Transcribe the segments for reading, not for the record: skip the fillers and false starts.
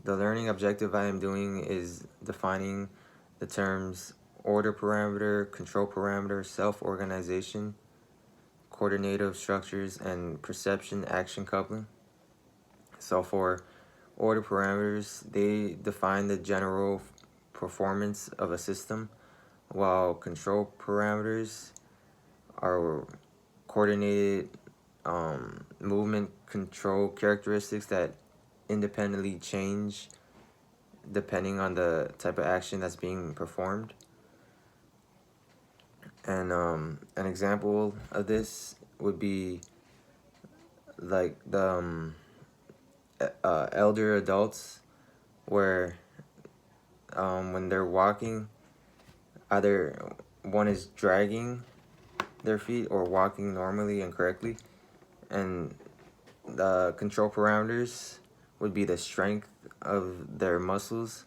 The learning objective I am doing is defining the terms order parameter, control parameter, self-organization, coordinative structures, and perception action coupling. So for order parameters, they define the general performance of a system, while control parameters are coordinated movement control characteristics that independently change depending on the type of action that's being performed. And an example of this would be like the elder adults, where when they're walking, either one is dragging their feet or walking normally and correctly, and the control parameters would be the strength of their muscles,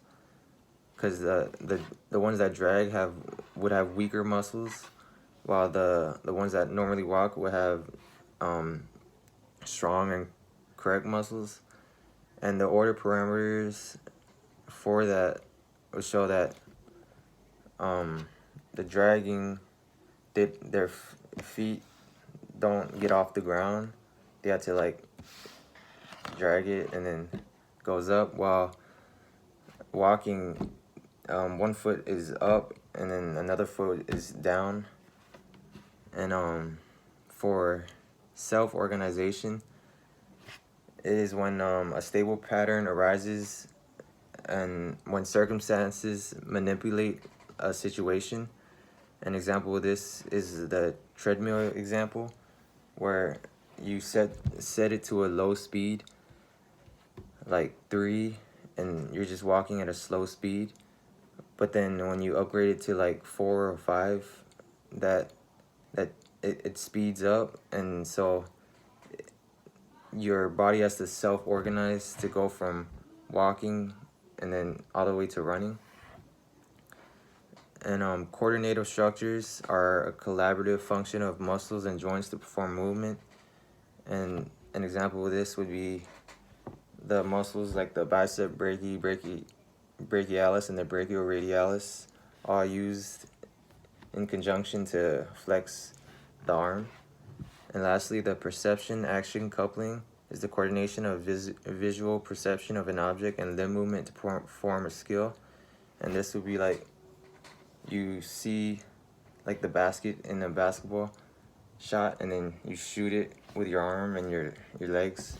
because the ones that drag would have weaker muscles, while the ones that normally walk would have strong and correct muscles. And the order parameters for that would show that the dragging, their feet don't get off the ground. They have to like drag it and then goes up, while walking, one foot is up and then another foot is down. And for self-organization, it is when a stable pattern arises and when circumstances manipulate a situation. An example of this is the treadmill example, where you set it to a low speed, like 3, and you're just walking at a slow speed. But then when you upgrade it to like 4 or 5, that it speeds up, and so your body has to self-organize to go from walking and then all the way to running. And coordinative structures are a collaborative function of muscles and joints to perform movement. And an example of this would be the muscles like the bicep brachialis and the brachioradialis, all used in conjunction to flex the arm. And lastly, the perception action coupling is the coordination of visual perception of an object and limb movement to perform a skill. And this would be like you see like the basket in a basketball shot, and then you shoot it with your arm and your legs